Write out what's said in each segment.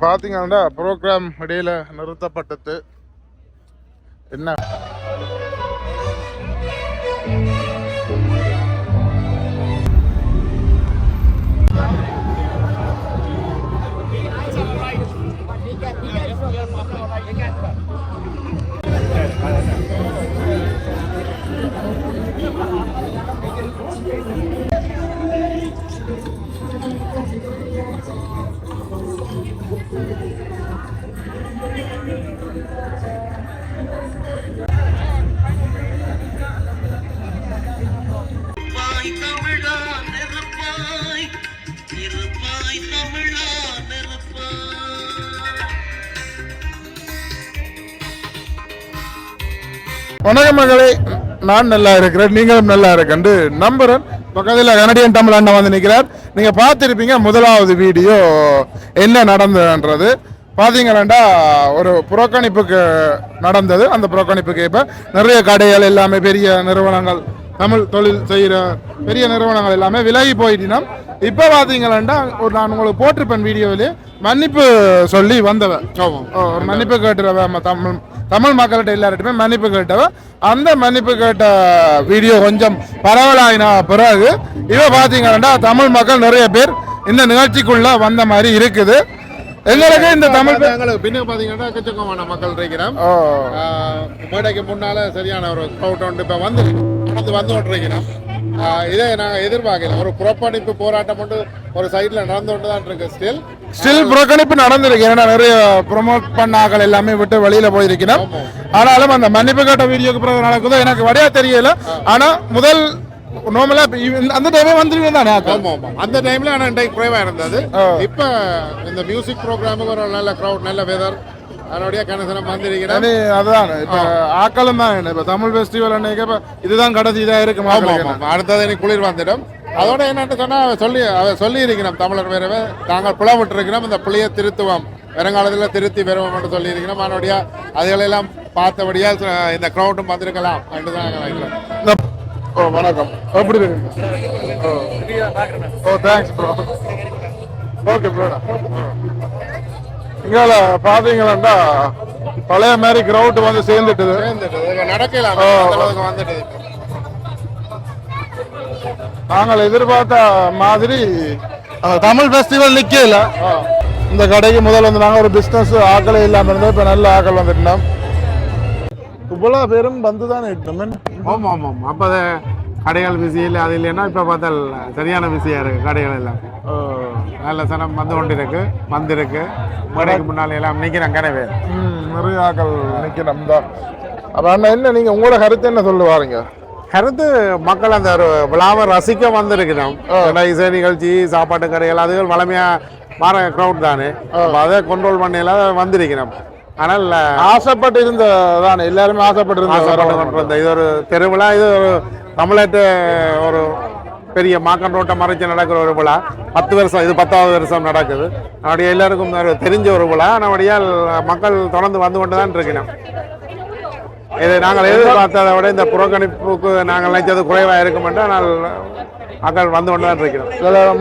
பார்த்தீங்கன்னா ப்ரோக்ராம் இடையில நிறுத்தப்பட்டது. என்ன வணக்கம் மகளே, நான் நல்லா இருக்கிறேன், நீங்களும் நல்லா இருக்கேன் நம்புறேன். பக்கத்தில் கனடியன் தமிழ் அண்ணன் வந்து நிற்கிறார். நீங்க பார்த்துருப்பீங்க முதலாவது வீடியோ என்ன நடந்ததுன்றது. பார்த்தீங்கன்னா ஒரு புறக்கணிப்புக்கு நடந்தது. அந்த புறக்கணிப்புக்கு இப்போ நிறைய கடைகள் எல்லாமே பெரிய நிறுவனங்கள், தமிழ் தொழில் செய்கிற பெரிய நிறுவனங்கள் எல்லாமே விலகி போயிட்டினா இப்போ பார்த்தீங்கன்னா ஒரு நான் உங்களுக்கு போட்டிருப்பேன் வீடியோவிலே மன்னிப்பு சொல்லி வந்தவன், ஒரு மன்னிப்பு கேட்டுறவன் தமிழ் மக்கள்கிட்ட எல்லார்ட்டுமே மன்னிப்பு கேட்டவ. அந்த மன்னிப்பு கேட்ட வீடியோ கொஞ்சம் பரவலாயின பிறகு இவ பார்த்தீங்கன்னா தமிழ் மக்கள் நிறைய பேர் இந்த நிகழ்ச்சிக்குள்ள வந்த மாதிரி இருக்குது. எங்களுக்கு இந்த தமிழ் பின்னுக்கு பார்த்தீங்கன்னா எக்கச்சக்கமான மக்கள் இருக்கிறோம். மேடைக்கு முன்னால சரியான ஒரு க்ரௌட் இப்போ வந்து கொண்டிருக்கிறோம். இதை நாங்கள் எதிர்பார்க்கல. ஒரு புறக்கணிப்பு போராட்டம் மட்டும் ஒரு சைட்ல நடந்து கொண்டு தான் இருக்கு. ஸ்டில் புறக்கணிப்பு நடந்திருக்கு. ஏன்னா நிறைய ப்ரொமோட் பண்ண ஆக்கள் எல்லாமே விட்டு வெளியில போயிருக்கிறோம். ஆனாலும் அந்த மன்னிப்பு கேட்ட வீடியோக்கு பிறகு நடக்குதோ எனக்கு வடையா தெரியல. ஆனா முதல் நார்மலா அந்த டைமே வந்துருவீங்க தானே? அந்த டைம்ல ஆனா குறைவா இருந்தது. இப்ப இந்த மியூசிக் ப்ரோக்ராமுக்கு ஒரு நல்ல கிரௌட், நல்ல வெதர், அதனுடைய கணசனம் வந்திருக்கிறேன். அதுதான் இப்ப ஆக்களும் தான் இப்ப தமிழ் ஃபெஸ்டிவல் அன்னைக்கு இதுதான் கடைசி இதா இருக்கு. அடுத்தது எனக்கு குளிர் வந்துடும். அதோட என்னன்னு சொன்னா சொல்லி இருக்கிறோம் தமிழர் வேறவே நாங்கள் பிளவிட்டு இருக்கிறோம். இந்த பிள்ளையை திருத்துவோம், வருங்காலத்தில் திருத்தி வருவோம் என்று சொல்லி இருக்கிறோம். அதனுடைய அதுகளெல்லாம் பார்த்தபடியா இந்த கிரௌட்டும் வந்திருக்கலாம் என்று தான். வணக்கம், எப்படி இருக்கு? Thanks bro. Okay bro. இங்கே பார்த்தீங்கன்னா பழைய மாதிரி கிரௌட் வந்து சேர்ந்துட்டு நடக்கலாம் வந்துட்டு. நாங்கள் எதிர்பார்த்த மாதிரி தமிழ் ஃபெஸ்டிவல் நிற்கல. இந்த கடைக்கு முதல்ல வந்து நாங்கள் ஒரு பிஸ்னஸ் ஆக்களே இல்லாமல் இருந்தோம். இப்போ நல்ல ஆக்கள் வந்துட்டோம். இவ்வளோ பேரும் வந்து தானே இட்டோம். ஆமாம் ஆமாம். அப்போ கடைகள் பிஸி இல்லை, அது இல்லைன்னா இப்போ பார்த்தால் சரியான பிஸியாக இருக்குது கடைகள் எல்லாம். நல்ல சனம் வந்து கொண்டு இருக்கு, வந்திருக்கு. மேடைக்கு முன்னால் எல்லாம் நிற்கிறேன் கடை நிறைய ஆக்கள் நிற்கிறோம் தான். அப்போ அண்ணா என்ன நீங்கள் உங்களோட கருத்து என்ன சொல்லுவாருங்க? கருத்து மக்கள் அந்த ஒரு விழாவை ரசிக்க வந்திருக்கிறோம். இசை நிகழ்ச்சி, சாப்பாட்டு கடைகள் அதுகள் வளமையாக மாற க்ரௌட் தானே, அதை கண்ட்ரோல் பண்ணல வந்திருக்கிறோம். ஆனால் ஆசைப்பட்டு இருந்ததானே, எல்லாருமே ஆசைப்பட்டு இது ஒரு திருவிழா. இது ஒரு தமிழ்நாட்டு ஒரு பெரிய மாக்கண்டோட்டம் மறைச்சு நடக்கிற ஒரு விழா. 10 வருஷம், இது 10வது வருஷம் நடக்குது. நம்முடைய எல்லாருக்கும் தெரிஞ்ச ஒரு விழா. நம்முடைய மக்கள் தொடர்ந்து வந்து கொண்டு தான் இருக்கிறோம். இது நாங்கள் எதிர்பார்த்ததை விட இந்த புறக்கணிப்புக்கு நாங்கள் நினைச்சது குறைவாக இருக்கும் என்று ஆனால் மக்கள் வந்து கொண்டு தான் இருக்கிறோம்.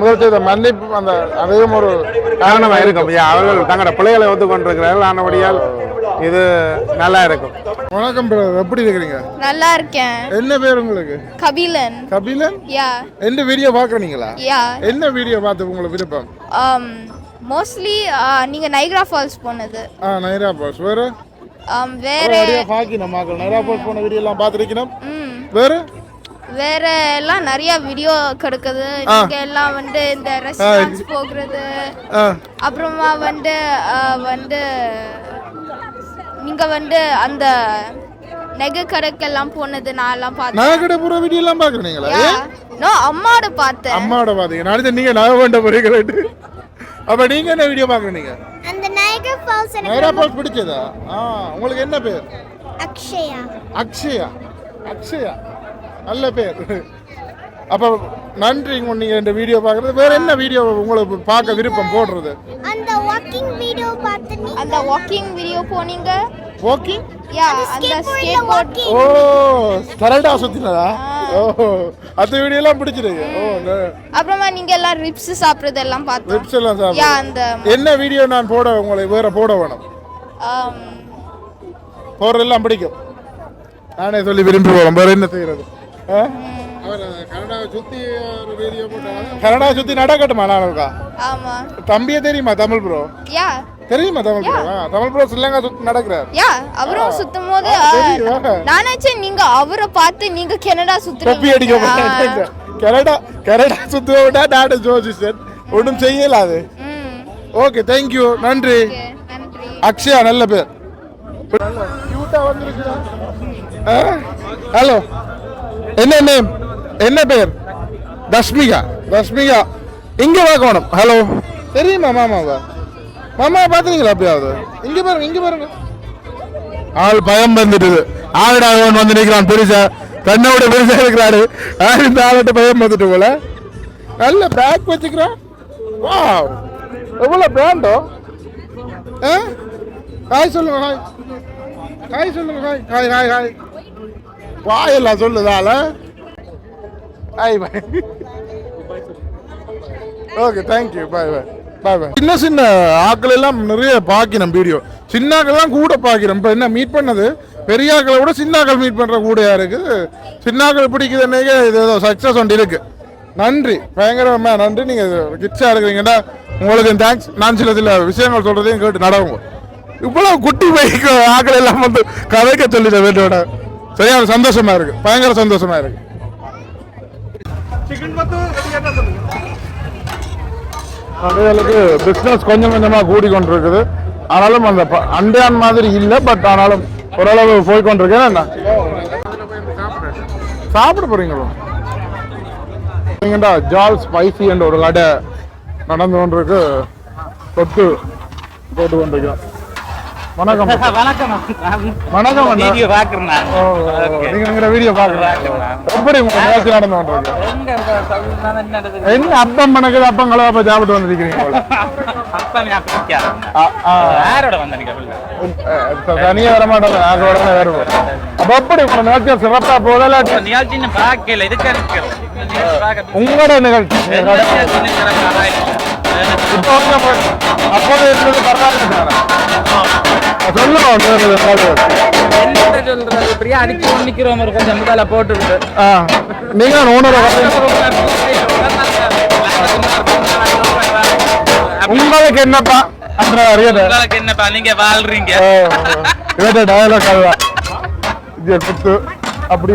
முதல் செய்த மன்னிப்பு அந்த அதையும் ஒரு காரணமாக இருக்கும். அவர்கள் தங்களோட பிள்ளைகளை ஒத்து கொண்டிருக்கிறார்கள். ஆனபடியால் இது நல்லா இருக்கும். வணக்கம், எப்படி இருக்கிறீங்க? நல்லா இருக்கேன். என்ன பேர் உங்களுக்கு? கபிலன். கபிலன்? யா. எந்த வீடியோ பார்க்கறீங்களா? யா. என்ன வீடியோ பார்த்து உங்களுக்கு விருப்பம்? மோஸ்ட்லி நீங்க நைக்ரா ஃபால்ஸ் போனது. Niagara falls. வேற வேற பாக்கினோம் மக்கள் நைக்ரா ஃபால்ஸ் போன வீடியோ எல்லாம் பார்த்துருக்கணும். வேற எல்லாம் நிறைய வீடியோ கிடைக்குது. நீங்க எல்லாம் வந்து இந்த ரெஸ்டாரன்ட்ஸ் போகிறது, அப்புறமா வந்து நீங்க வந்து அந்த நகை கடைக்கெல்லாம் போனது நான் எல்லாம் பார்த்தேன். நகை கடை போற வீடியோ எல்லாம் பாக்குறீங்களா? நோ, அம்மாவோட பார்த்தேன். அம்மாவோட பாத்தீங்க. நாளைக்கு நீங்க நகை வேண்ட போறீங்களா? அப்ப நீங்க என்ன வீடியோ பாக்குறீங்க? அந்த நைக்ரா ஃபால்ஸ். நைக்ரா ஃபால்ஸ் பிடிச்சதா? உங்களுக்கு என்ன பேர்? அக்ஷயா. அக்ஷயா. அக்ஷயா நல்ல பேர். அப்ப நன்றி நீங்க இந்த வீடியோ பாக்குறது. வேற என்ன வீடியோ உங்களுக்கு பார்க்க விருப்பம் போடுறது? அந்த வாக்கிங் வீடியோ பார்த்தீங்க? அந்த வாக்கிங் வீடியோ போனீங்க? வாக்கிங்? யா, அந்த ஸ்கேட் போர்ட். ஓ, ஸ்கரல்டா சுத்தினதா? ஓ அந்த வீடியோ எல்லாம் பிடிச்சிருக்கு. ஓ அப்புறமா நீங்க எல்லாம் ரிப்ஸ் சாப்பிடுறது எல்லாம் பார்த்தோம். ரிப்ஸ் எல்லாம் யா சாப்பிடு. அந்த என்ன வீடியோ நான் போட உங்களை வேற போட வேணும்? போறதெல்லாம் பிடிக்கும். நானே சொல்லி விரும்பி போறேன். வேற என்ன செய்யறது? கனடாவை சுத்தி நடக்கட்டுமா? நானுக்கா ஆமா. தம்பியே தெரியுமா தமிழ் ப்ரோ? யா தெரியுமா தமிழ் ப்ரோ? தமிழ் ப்ரோ ஸ்ரீலங்கா சுத்தி நடக்கிறார். யா அவரும் சுத்தும் போது நானாச்சே நீங்க அவரை பார்த்து நீங்க கனடா சுத்துறீங்க. காப்பி அடிக்க மாட்டேங்க. கனடா சுத்துவ விட்டா நாடு ஜோசிசன் ஒன்றும் செய்யலாது. ஓகே தேங்க்யூ நன்றி. நன்றி. அக்ஷயா நல்ல பேர். ஹலோ என்ன நேம் என்ன பேர்? தஷ்மிகா. தஷ்மிகா இங்க பார்க்கணும். ஹலோ தெரியுமா மாமாவா? மாமா பாத்துறீங்களா? அப்படியாவது இங்க பாருங்க இங்க பாருங்க. ஆள் பயம் வந்துட்டுது. ஆளுடா வந்து நிற்கிறான் பெருசா தன்னோட பெருசா இருக்கிறாரு. இந்த ஆள்கிட்ட பயம் வந்துட்டு போல. நல்ல பேக் வச்சுக்கிறான். வா எவ்வளோ பிராண்டோ. ஹாய் சொல்லுங்க. ஹாய் ஹாய் சொல்லுங்க. ஹாய் ஹாய் ஹாய் ஹாய் வாயெல்லாம் சொல்லுதால. Hi bye. Okay thank you bye bye bye bye. சின்ன சின்ன ஆக்கள் எல்லாம் நிறைய பார்க்கணும் வீடியோ. சின்ன ஆக்கள் எல்லாம் கூட பார்க்கிறோம். இப்போ என்ன மீட் பண்ணது பெரிய ஆக்களை விட சின்ன ஆக்கள் மீட் பண்ணுற கூடயா இருக்குது. சின்ன ஆக்கள் பிடிக்குதுன்னே இது ஏதோ சக்ஸஸ் ஒன்று இருக்கு. நன்றி பயங்கரமா நன்றி. நீங்கள் கிட்ஸாக இருக்கிறீங்கடா உங்களுக்கு தேங்க்ஸ். நான் சில விஷயங்கள் சொல்கிறதையும் கேட்டு நடவுங்க. இவ்வளவு குட்டி பைக்கு ஆக்கள் எல்லாம் வந்து கதைக்க சொல்லிட்ட வீட்டோட சரியான சந்தோஷமா இருக்கு. பயங்கர சந்தோஷமா இருக்கு. அதுகளுக்கு பிஸ்னஸ் கொஞ்சம் கொஞ்சமா கூடி கொண்டிருக்குது. ஆனாலும் அந்த அண்டையான் மாதிரி இல்லை. பட் ஆனாலும் ஓரளவு போய் கொண்டிருக்கேன். என்ன சாப்பிட போறீங்களோ? ஜால் ஸ்பைசி என்ற ஒரு கடை நடந்து கொண்டிருக்கு. தொட்டு போட்டு கொண்டிருக்கோம். வணக்கம். வணக்கம். வணக்கம். வீடியோ பாக்குறேன். நீங்க வீடியோ பாக்குறேன். எப்படி உங்க நேரத்தில் நடந்து கொண்டிருக்கு? என்ன அப்பம் மணக்குது? அப்பம் கலவாப்ப சாப்பிட்டு வந்திருக்கீங்க போல. தனியா வர மாட்டோம். நாங்களோட வருவோம். அப்ப எப்படி உங்க நிகழ்ச்சியை சிறப்பா போதல? நிகழ்ச்சி பார்க்கல. இதுக்கு உங்களோட நிகழ்ச்சி அப்போது இருந்தது பரவாயில்ல. நீங்க உங்களுக்கு என்னப்பா என்னப்பா நீங்க வாழ்றீங்க டயலாக் குத்து அப்படி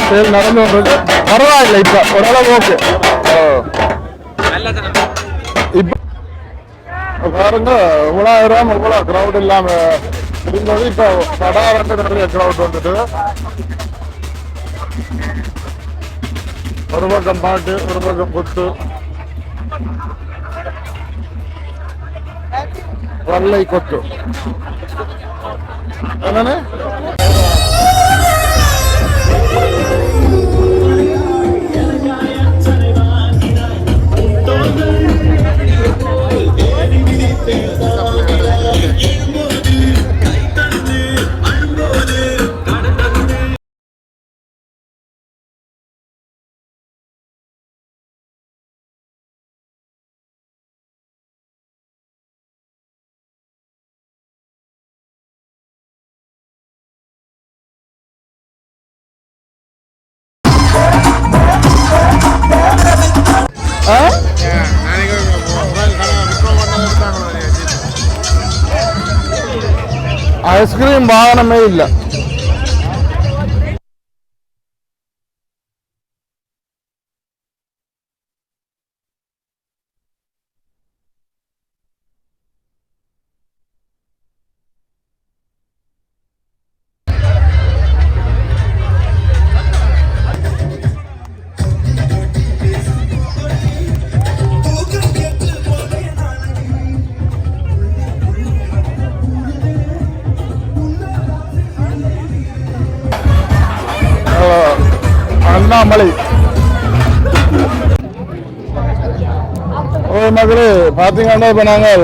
செயல் நடந்து வந்தது பரவாயில்ல. இப்ப ஓரளவு ஓகே. இப்ப பாருங்க 9,000 இவ்வளவு கிரௌட் இல்லாம இருந்தது. இப்ப படாரண்டு நிறைய கிரௌட் வந்துட்டு. ஒரு பக்கம் பாட்டு ஒரு பக்கம் குத்து வல்லை கொத்து. என்னன்னு ஐஸ்கிரீம் வாகனமே இல்லை. அண்ணாமலை மகளே பார்த்தீங்கன்னா இப்போ நாங்கள்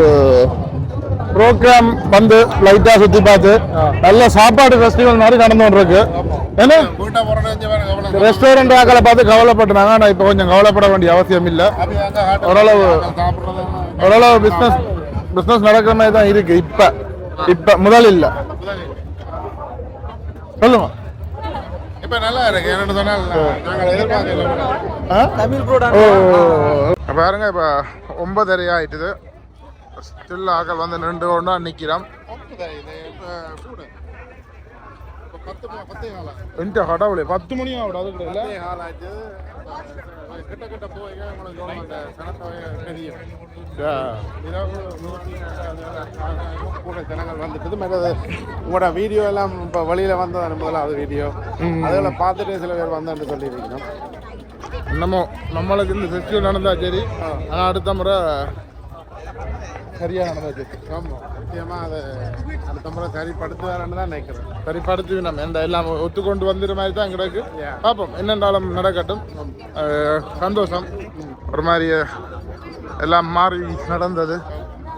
ப்ரோக்ராம் வந்து லைட்டா சுத்தி பார்த்து நல்ல சாப்பாடு ஃபெஸ்டிவல் மாதிரி நடந்து இருக்கு. ஏன்னா ரெஸ்டாரண்ட் ஆக்களை பார்த்து கவலைப்பட்டாங்க. ஆனா இப்போ கொஞ்சம் கவலைப்பட வேண்டிய அவசியம் இல்லை. ஓரளவு பிசினஸ் நடக்கிற மாதிரி தான் இருக்கு. இப்ப முதல் இல்ல சொல்லுங்க. இப்ப நல்லா இருக்கு. என்னன்னு சொன்னால் நாங்கள் எதிர்பார்க்கல. பாருங்க இப்ப 9:30 ஆயிட்டுது. ஸ்டில் ஆக்கள் வந்து நின்று கொண்டா நிக்கிறோம். எந்த கடவுளே 10 மணி ஆகுது. அது கூட கிட்ட போய் தெரியும் கூட ஜனங்கள் வந்துட்டு மற்றது உங்களோட வீடியோ எல்லாம் இப்போ வழியில் வந்தது முதலாவது வீடியோ அதில் பார்த்துட்டு சில பேர் வந்தான்னு சொல்லியிருக்கணும். நம்மளுக்கு இந்த ஃபெஸ்டிவல் நடந்தா சரி. ஆனால் அடுத்த முறை சரியா நடந்தாச்சு. ஆமாம், முக்கியமாக அதை அடுத்த முறை சரிப்படுத்துவாருன்னு தான் நினைக்கிறேன். சரிப்படுத்தி நம்ம எந்த எல்லாம் ஒத்துக்கொண்டு வந்துடுற மாதிரி தான் கிடக்கு. பார்ப்போம், என்னென்றாலும் நடக்கட்டும். சந்தோஷம். ஒரு மாதிரி எல்லாம் மாறி நடந்தது.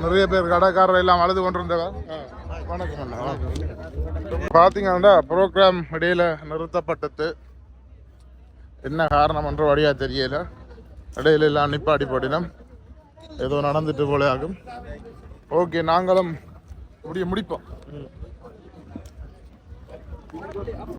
நிறைய பேர் கடைக்காரர் எல்லாம் அழுது கொண்டிருந்தவர். வணக்கம். பார்த்தீங்கன்னா ப்ரோக்ராம் இடையில நிறுத்தப்பட்டது. என்ன காரணம் என்ற வழியா தெரியல. இடையில எல்லாம் நிப்பாடி போட்டினோம். ஏதோ நடந்துட்டு போல ஆகும். ஓகே, நாங்களும் முடிப்போம்.